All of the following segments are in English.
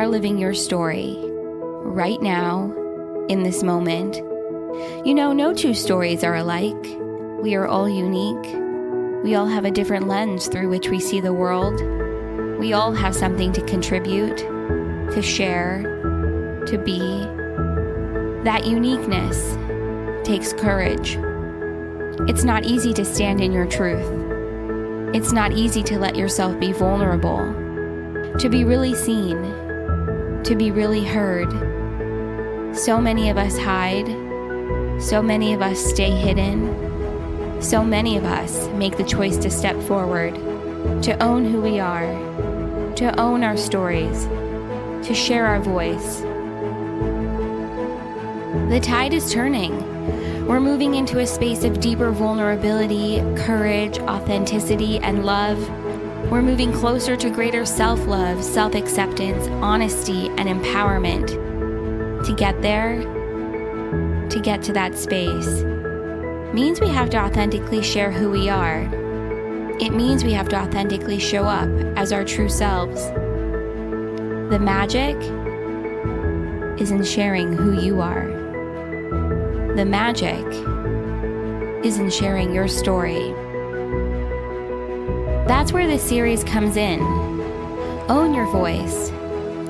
are living your story right now, in this moment. You know, no two stories are alike. We are all unique. We all have a different lens through which we see the world. We all have something to contribute, to share, to be. That uniqueness takes courage. It's not easy to stand in your truth. It's not easy to let yourself be vulnerable, to be really seen, to be really heard. So many of us hide. So many of us stay hidden. So many of us make the choice to step forward, to own who we are, to own our stories, to share our voice. The tide is turning. We're moving into a space of deeper vulnerability, courage, authenticity, and love. We're moving closer to greater self-love, self-acceptance, honesty, and empowerment. To get there, to get to that space, means we have to authentically share who we are. It means we have to authentically show up as our true selves. The magic is in sharing who you are. The magic is in sharing your story. That's where this series comes in. Own your voice.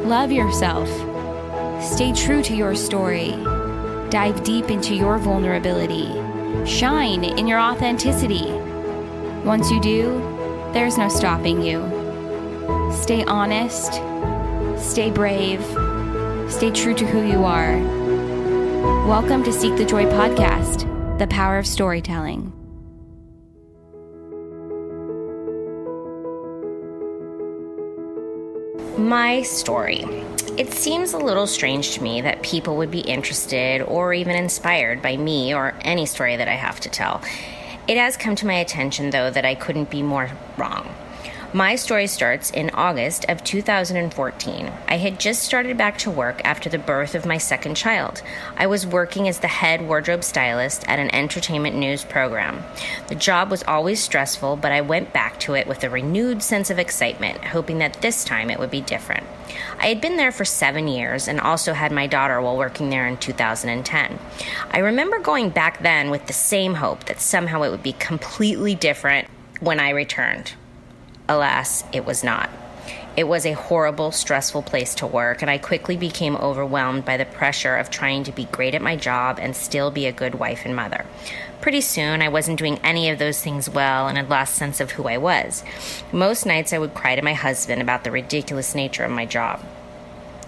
Love yourself. Stay true to your story. Dive deep into your vulnerability. Shine in your authenticity. Once you do, there's no stopping you. Stay honest. Stay brave. Stay true to who you are. Welcome to Seek the Joy podcast, the power of storytelling. My story. It seems a little strange to me that people would be interested or even inspired by me or any story that I have to tell. It has come to my attention, though, that I couldn't be more wrong. My story starts in August of 2014. I had just started back to work after the birth of my second child. I was working as the head wardrobe stylist at an entertainment news program. The job was always stressful, but I went back to it with a renewed sense of excitement, hoping that this time it would be different. I had been there for 7 years and also had my daughter while working there in 2010. I remember going back then with the same hope that somehow it would be completely different when I returned. Alas, it was not. It was a horrible, stressful place to work, and I quickly became overwhelmed by the pressure of trying to be great at my job and still be a good wife and mother. Pretty soon, I wasn't doing any of those things well and had lost sense of who I was. Most nights, I would cry to my husband about the ridiculous nature of my job.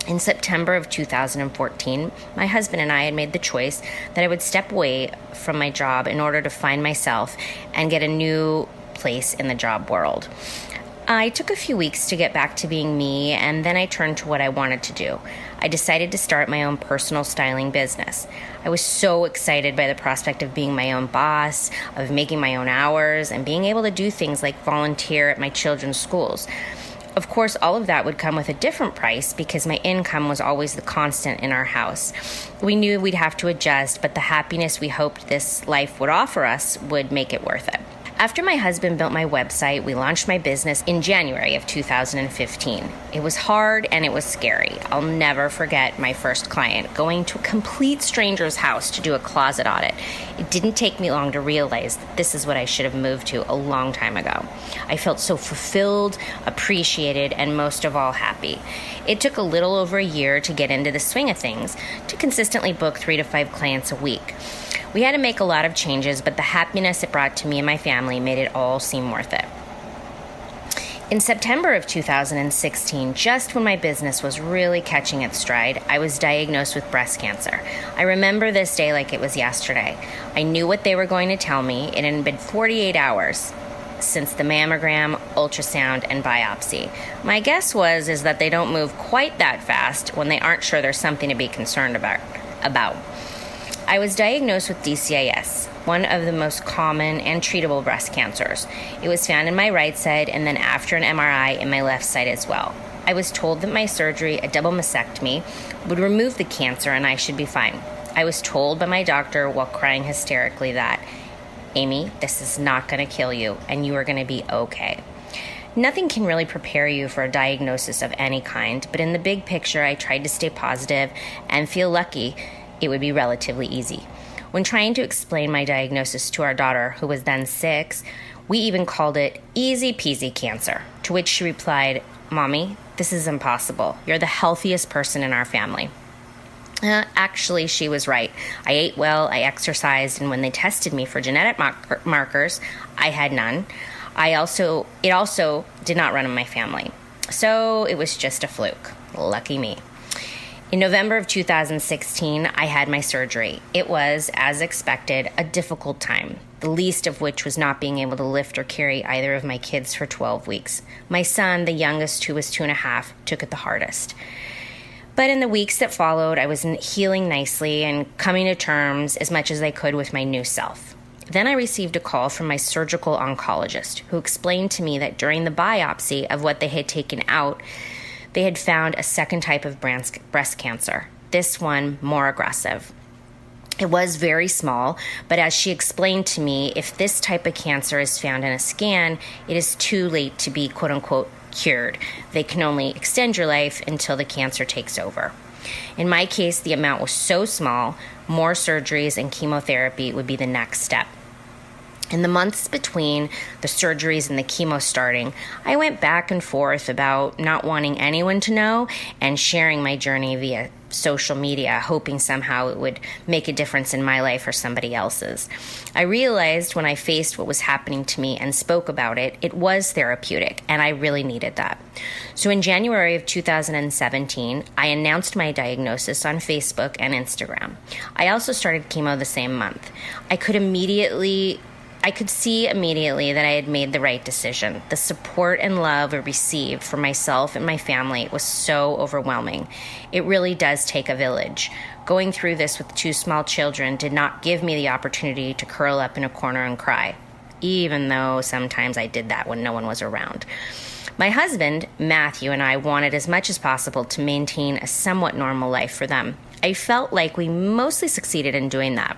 In September of 2014, my husband and I had made the choice that I would step away from my job in order to find myself and get a new place in the job world. I took a few weeks to get back to being me, and then I turned to what I wanted to do. I decided to start my own personal styling business. I was so excited by the prospect of being my own boss, of making my own hours, and being able to do things like volunteer at my children's schools. Of course, all of that would come with a different price because my income was always the constant in our house. We knew we'd have to adjust, but the happiness we hoped this life would offer us would make it worth it. After my husband built my website, we launched my business in January of 2015. It was hard and it was scary. I'll never forget my first client going to a complete stranger's house to do a closet audit. It didn't take me long to realize that this is what I should have moved to a long time ago. I felt so fulfilled, appreciated, and most of all happy. It took a little over a year to get into the swing of things, to consistently book 3 to 5 clients a week. We had to make a lot of changes, but the happiness it brought to me and my family made it all seem worth it. In September of 2016, just when my business was really catching its stride, I was diagnosed with breast cancer. I remember this day like it was yesterday. I knew what they were going to tell me. It had been 48 hours since the mammogram, ultrasound, and biopsy. My guess is that they don't move quite that fast when they aren't sure there's something to be concerned about. I was diagnosed with DCIS, one of the most common and treatable breast cancers. It was found in my right side and then after an MRI in my left side as well. I was told that my surgery, a double mastectomy, would remove the cancer and I should be fine. I was told by my doctor while crying hysterically that, Amy, this is not going to kill you and you are going to be okay. Nothing can really prepare you for a diagnosis of any kind, but in the big picture, I tried to stay positive and feel lucky it would be relatively easy. When trying to explain my diagnosis to our daughter, who was then 6, we even called it easy peasy cancer, to which she replied, "Mommy, this is impossible. You're the healthiest person in our family." Actually, she was right. I ate well, I exercised, and when they tested me for genetic markers, I had none. It also did not run in my family. So it was just a fluke. Lucky me. In November of 2016, I had my surgery. It was, as expected, a difficult time, the least of which was not being able to lift or carry either of my kids for 12 weeks. My son, the youngest, who was 2.5, took it the hardest. But in the weeks that followed, I was healing nicely and coming to terms as much as I could with my new self. Then I received a call from my surgical oncologist, who explained to me that during the biopsy of what they had taken out, they had found a second type of breast cancer, this one more aggressive. It was very small, but as she explained to me, if this type of cancer is found in a scan, it is too late to be quote-unquote cured. They can only extend your life until the cancer takes over. In my case, the amount was so small, more surgeries and chemotherapy would be the next step. In the months between the surgeries and the chemo starting, I went back and forth about not wanting anyone to know and sharing my journey via social media, hoping somehow it would make a difference in my life or somebody else's. I realized when I faced what was happening to me and spoke about it, it was therapeutic, and I really needed that. So in January of 2017, I announced my diagnosis on Facebook and Instagram. I also started chemo the same month. I could see immediately that I had made the right decision. The support and love I received from myself and my family was so overwhelming. It really does take a village. Going through this with 2 small children did not give me the opportunity to curl up in a corner and cry, even though sometimes I did that when no one was around. My husband, Matthew, and I wanted as much as possible to maintain a somewhat normal life for them. I felt like we mostly succeeded in doing that.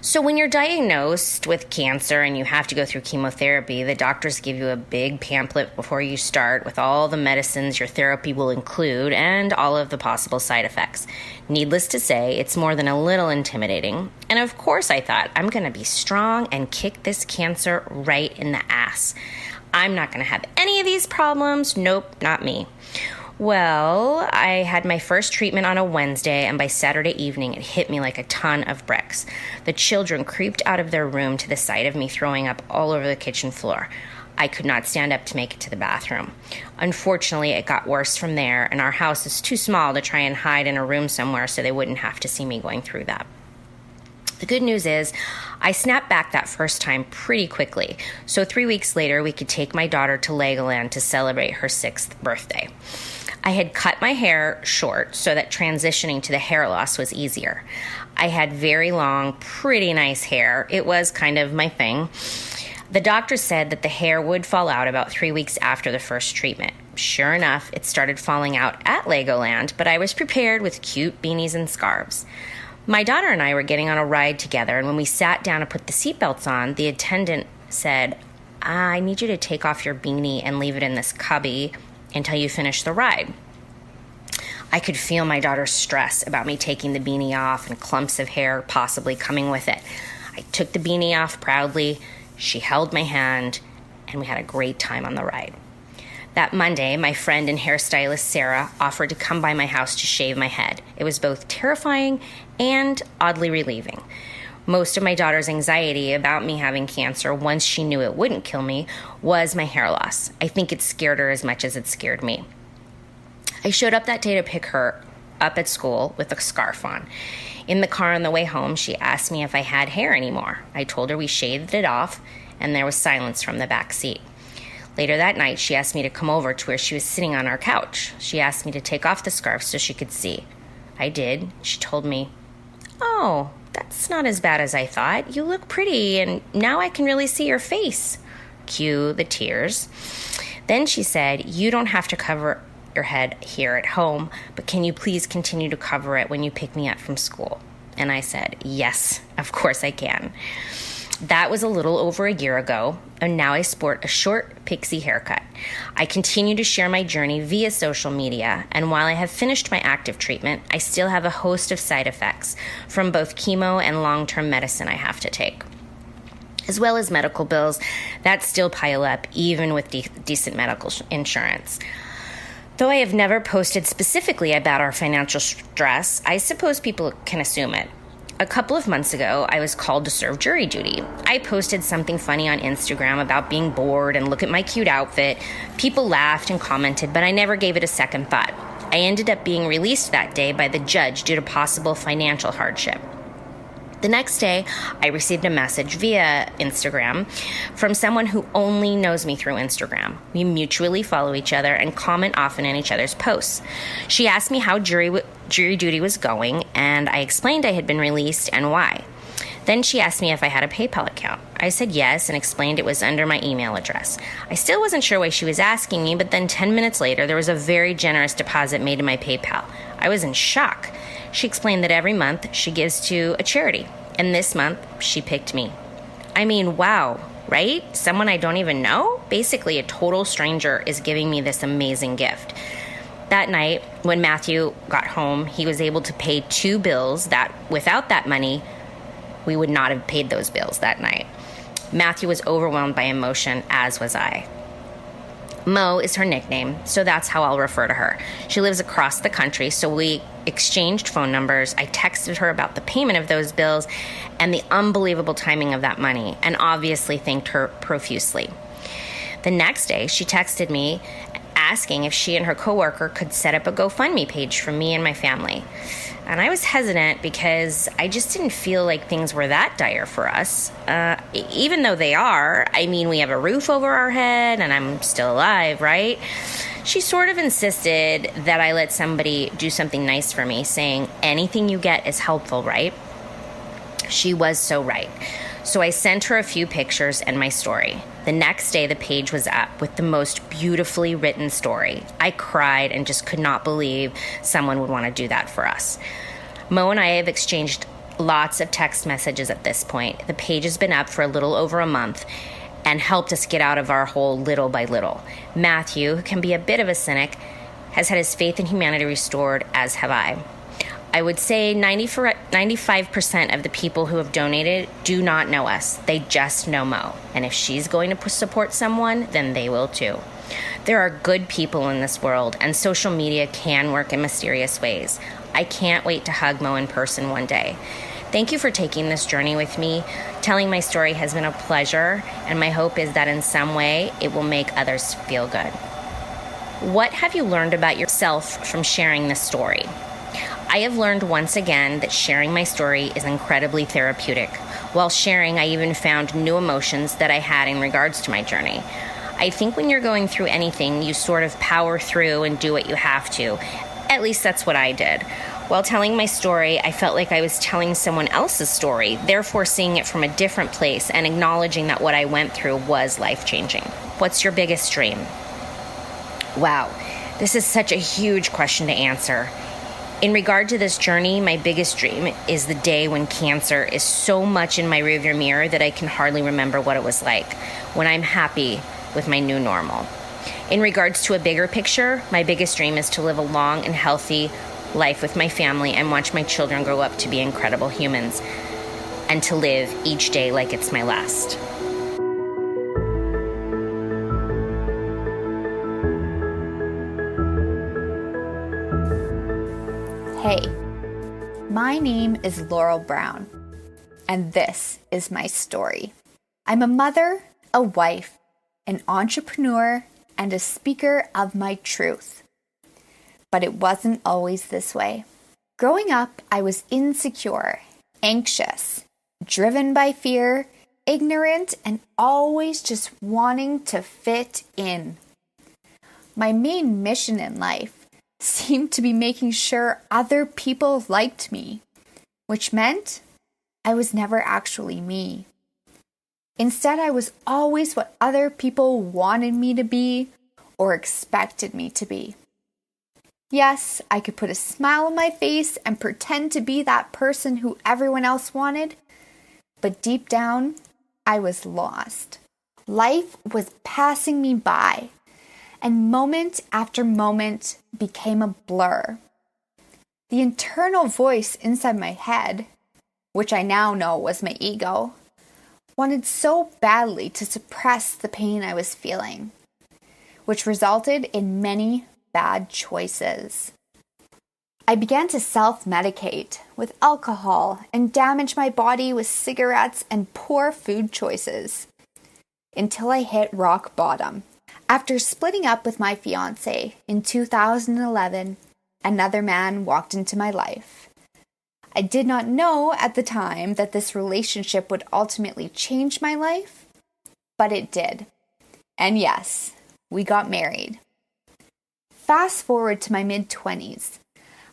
So when you're diagnosed with cancer and you have to go through chemotherapy, the doctors give you a big pamphlet before you start with all the medicines your therapy will include and all of the possible side effects. Needless to say, it's more than a little intimidating. And of course I thought, I'm going to be strong and kick this cancer right in the ass. I'm not going to have any of these problems. Nope, not me. Well, I had my first treatment on a Wednesday, and by Saturday evening, it hit me like a ton of bricks. The children creeped out of their room to the sight of me throwing up all over the kitchen floor. I could not stand up to make it to the bathroom. Unfortunately, it got worse from there, and our house is too small to try and hide in a room somewhere so they wouldn't have to see me going through that. The good news is I snapped back that first time pretty quickly. So 3 weeks later, we could take my daughter to Legoland to celebrate her 6th birthday. I had cut my hair short so that transitioning to the hair loss was easier. I had very long, pretty nice hair. It was kind of my thing. The doctor said that the hair would fall out about 3 weeks after the first treatment. Sure enough, it started falling out at Legoland, but I was prepared with cute beanies and scarves. My daughter and I were getting on a ride together, and when we sat down to put the seatbelts on, the attendant said, "I need you to take off your beanie and leave it in this cubby until you finish the ride." I could feel my daughter's stress about me taking the beanie off and clumps of hair possibly coming with it. I took the beanie off proudly, she held my hand, and we had a great time on the ride. That Monday, my friend and hairstylist Sarah offered to come by my house to shave my head. It was both terrifying and oddly relieving. Most of my daughter's anxiety about me having cancer, once she knew it wouldn't kill me, was my hair loss. I think it scared her as much as it scared me. I showed up that day to pick her up at school with a scarf on. In the car on the way home, she asked me if I had hair anymore. I told her we shaved it off, and there was silence from the back seat. Later that night, she asked me to come over to where she was sitting on our couch. She asked me to take off the scarf so she could see. I did. She told me, "Oh, that's not as bad as I thought. You look pretty, and now I can really see your face." Cue the tears. Then she said, "You don't have to cover your head here at home, but can you please continue to cover it when you pick me up from school?" And I said, "Yes, of course I can." That was a little over a year ago, and now I sport a short pixie haircut. I continue to share my journey via social media, and while I have finished my active treatment, I still have a host of side effects from both chemo and long-term medicine I have to take, as well as medical bills that still pile up even with decent medical insurance. Though I have never posted specifically about our financial stress, I suppose people can assume it. A couple of months ago, I was called to serve jury duty. I posted something funny on Instagram about being bored and look at my cute outfit. People laughed and commented, but I never gave it a second thought. I ended up being released that day by the judge due to possible financial hardship. The next day, I received a message via Instagram from someone who only knows me through Instagram. We mutually follow each other and comment often in each other's posts. She asked me how jury duty was going, and I explained I had been released and why. Then she asked me if I had a PayPal account. I said yes and explained it was under my email address. I still wasn't sure why she was asking me, but then 10 minutes later, there was a very generous deposit made in my PayPal. I was in shock. She explained that every month she gives to a charity, and this month she picked me. I mean, wow, right? Someone I don't even know? Basically, a total stranger is giving me this amazing gift. That night, when Matthew got home, he was able to pay 2 bills that, without that money, we would not have paid those bills that night. Matthew was overwhelmed by emotion, as was I. Mo is her nickname, so that's how I'll refer to her. She lives across the country, so we exchanged phone numbers. I texted her about the payment of those bills and the unbelievable timing of that money, and obviously thanked her profusely. The next day, she texted me asking if she and her coworker could set up a GoFundMe page for me and my family. And I was hesitant because I just didn't feel like things were that dire for us. Even though they are, I mean, we have a roof over our head and I'm still alive, right? She sort of insisted that I let somebody do something nice for me, saying anything you get is helpful, right? She was so right. So I sent her a few pictures and my story. The next day, the page was up with the most beautifully written story. I cried and just could not believe someone would want to do that for us. Mo and I have exchanged lots of text messages at this point. The page has been up for a little over a month and helped us get out of our hole little by little. Matthew, who can be a bit of a cynic, has had his faith in humanity restored, as have I. I would say 95% of the people who have donated do not know us. They just know Mo. And if she's going to support someone, then they will too. There are good people in this world, and social media can work in mysterious ways. I can't wait to hug Mo in person one day. Thank you for taking this journey with me. Telling my story has been a pleasure, and my hope is that in some way it will make others feel good. What have you learned about yourself from sharing this story? I have learned once again that sharing my story is incredibly therapeutic. While sharing, I even found new emotions that I had in regards to my journey. I think when you're going through anything, you sort of power through and do what you have to. At least that's what I did. While telling my story, I felt like I was telling someone else's story, therefore seeing it from a different place and acknowledging that what I went through was life-changing. What's your biggest dream? Wow, this is such a huge question to answer. In regard to this journey, my biggest dream is the day when cancer is so much in my rearview mirror that I can hardly remember what it was like, when I'm happy with my new normal. In regards to a bigger picture, my biggest dream is to live a long and healthy life with my family and watch my children grow up to be incredible humans, and to live each day like it's my last. Hey, my name is Laurel Brown, and this is my story. I'm a mother, a wife, an entrepreneur, and a speaker of my truth. But it wasn't always this way. Growing up, I was insecure, anxious, driven by fear, ignorant, and always just wanting to fit in. My main mission in life seemed to be making sure other people liked me, which meant I was never actually me. Instead, I was always what other people wanted me to be or expected me to be. Yes, I could put a smile on my face and pretend to be that person who everyone else wanted, but deep down, I was lost. Life was passing me by, and moment after moment became a blur. The internal voice inside my head, which I now know was my ego, wanted so badly to suppress the pain I was feeling, which resulted in many bad choices. I began to self-medicate with alcohol and damage my body with cigarettes and poor food choices until I hit rock bottom. After splitting up with my fiance in 2011, another man walked into my life. I did not know at the time that this relationship would ultimately change my life, but it did. And yes, we got married. Fast forward to my mid-20s.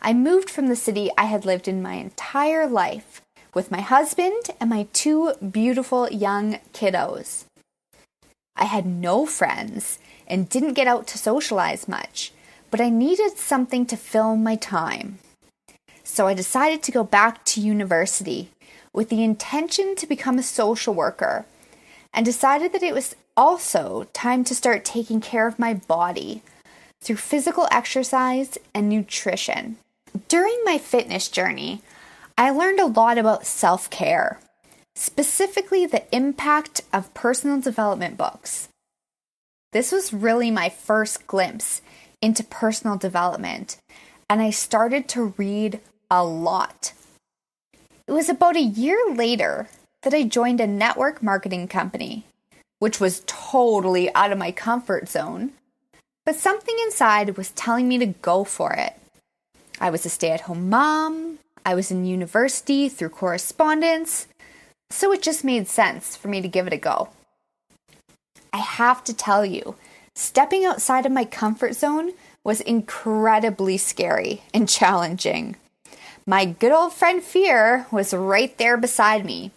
I moved from the city I had lived in my entire life with my husband and my 2 beautiful young kiddos. I had no friends and didn't get out to socialize much, but I needed something to fill my time. So I decided to go back to university with the intention to become a social worker, and decided that it was also time to start taking care of my body through physical exercise and nutrition. During my fitness journey, I learned a lot about self-care, specifically the impact of personal development books. This was really my first glimpse into personal development, and I started to read a lot. It was about a year later that I joined a network marketing company, which was totally out of my comfort zone, but something inside was telling me to go for it. I was a stay-at-home mom, I was in university through correspondence, so it just made sense for me to give it a go. I have to tell you, stepping outside of my comfort zone was incredibly scary and challenging. My good old friend fear was right there beside me.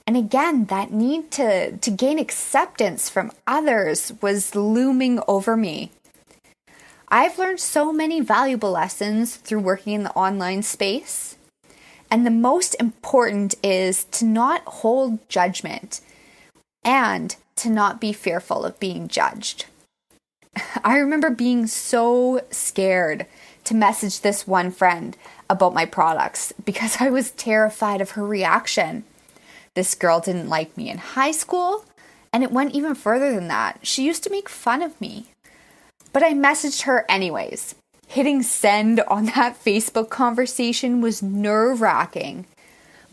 And again, that need to gain acceptance from others was looming over me. I've learned so many valuable lessons through working in the online space. And the most important is to not hold judgment and to not be fearful of being judged. I remember being so scared to message this one friend about my products because I was terrified of her reaction. This girl didn't like me in high school, and it went even further than that. She used to make fun of me. But I messaged her anyways. Hitting send on that Facebook conversation was nerve-wracking,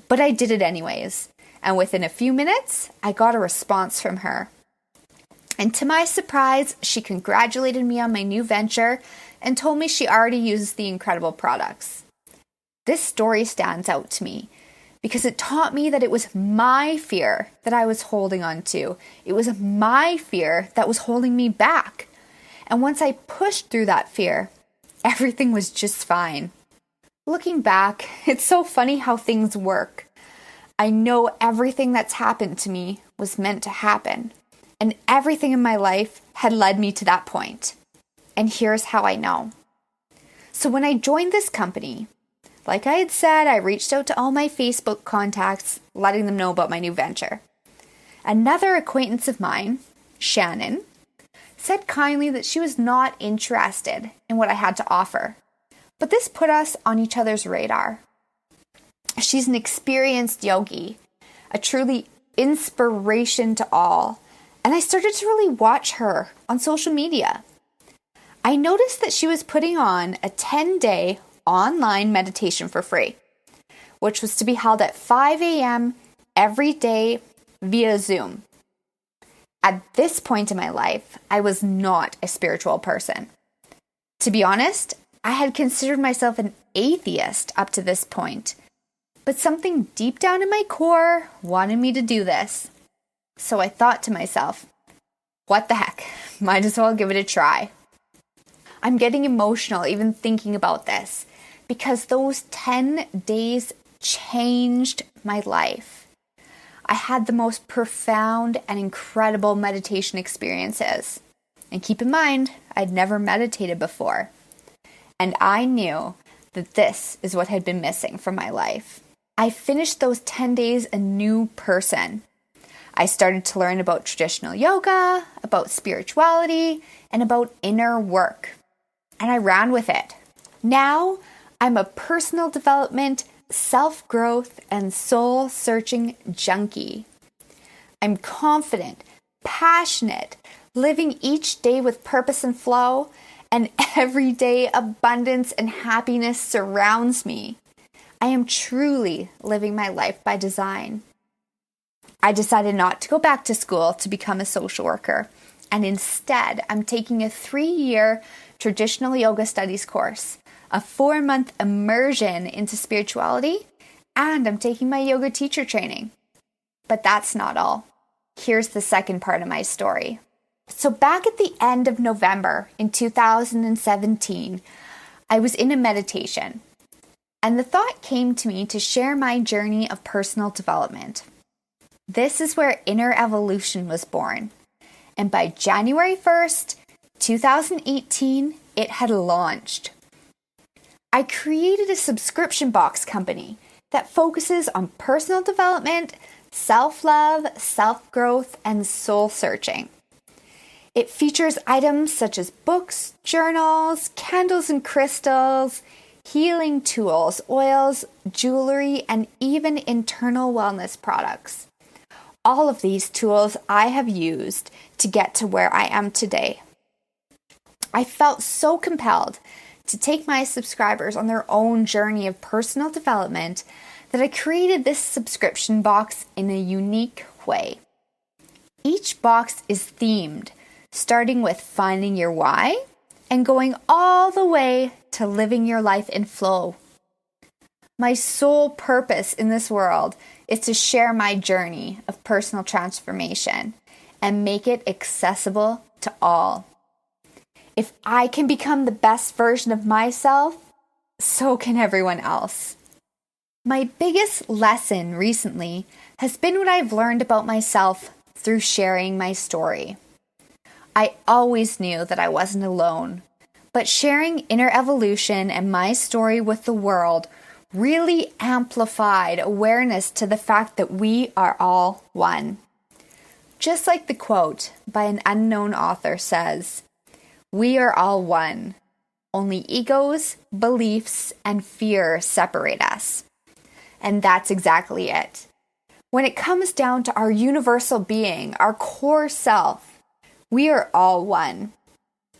but I did it anyways. And within a few minutes, I got a response from her. And to my surprise, she congratulated me on my new venture and told me she already uses the incredible products. This story stands out to me because it taught me that it was my fear that I was holding on to. It was my fear that was holding me back. And once I pushed through that fear, everything was just fine. Looking back, it's so funny how things work. I know everything that's happened to me was meant to happen, and everything in my life had led me to that point. And here's how I know. So when I joined this company, like I had said, I reached out to all my Facebook contacts, letting them know about my new venture. Another acquaintance of mine, Shannon, said kindly that she was not interested in what I had to offer. But this put us on each other's radar. She's an experienced yogi, a truly inspiration to all, and I started to really watch her on social media. I noticed that she was putting on a 10-day online meditation for free, which was to be held at 5 a.m. every day via Zoom. At this point in my life, I was not a spiritual person. To be honest, I had considered myself an atheist up to this point, but something deep down in my core wanted me to do this. So I thought to myself, what the heck, might as well give it a try. I'm getting emotional even thinking about this because those 10 days changed my life. I had the most profound and incredible meditation experiences. And keep in mind, I'd never meditated before. And I knew that this is what had been missing from my life. I finished those 10 days a new person. I started to learn about traditional yoga, about spirituality, and about inner work. And I ran with it. Now, I'm a personal development, self-growth, and soul-searching junkie. I'm confident, passionate, living each day with purpose and flow, and everyday abundance and happiness surrounds me. I am truly living my life by design. I decided not to go back to school to become a social worker, and instead I'm taking a 3-year traditional yoga studies course, a 4-month immersion into spirituality, and I'm taking my yoga teacher training. But that's not all. Here's the second part of my story. So back at the end of November in 2017, I was in a meditation, and the thought came to me to share my journey of personal development. This is where Inner Evolution was born. And by January 1st, 2018, it had launched. I created a subscription box company that focuses on personal development, self-love, self-growth, and soul-searching. It features items such as books, journals, candles and crystals, healing tools, oils, jewelry, and even internal wellness products. All of these tools I have used to get to where I am today. I felt so compelled to take my subscribers on their own journey of personal development that I created this subscription box in a unique way. Each box is themed, starting with finding your why and going all the way to living your life in flow. My sole purpose in this world is to share my journey of personal transformation and make it accessible to all. If I can become the best version of myself, so can everyone else. My biggest lesson recently has been what I've learned about myself through sharing my story. I always knew that I wasn't alone, but sharing Inner Evolution and my story with the world really amplified awareness to the fact that we are all one. Just like the quote by an unknown author says, "We are all one. Only egos, beliefs, and fear separate us." And that's exactly it. When it comes down to our universal being, our core self, we are all one.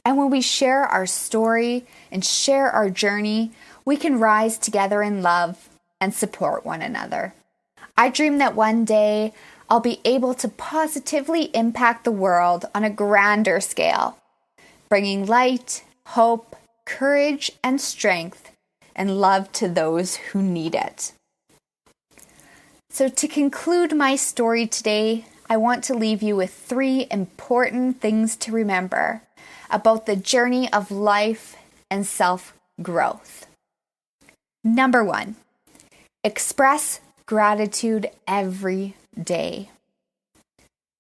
And when we share our story and share our journey, we can rise together in love and support one another. I dream that one day I'll be able to positively impact the world on a grander scale, bringing light, hope, courage, and strength, and love to those who need it. So to conclude my story today, I want to leave you with 3 important things to remember about the journey of life and self-growth. Number 1, express gratitude every day.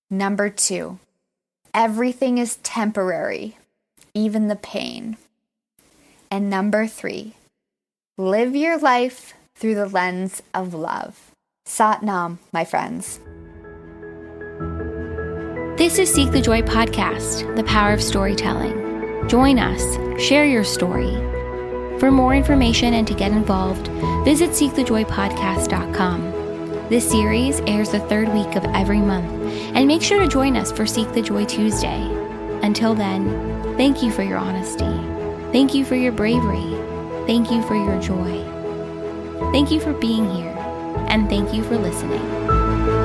Number 2, everything is temporary, even the pain. And number 3, live your life through the lens of love. Sat Nam, my friends. This is Seek the Joy podcast, the power of storytelling. Join us, share your story. For more information and to get involved, visit seekthejoypodcast.com. This series airs the 3rd week of every month, and make sure to join us for Seek the Joy Tuesday. Until then, thank you for your honesty. Thank you for your bravery. Thank you for your joy. Thank you for being here, and thank you for listening.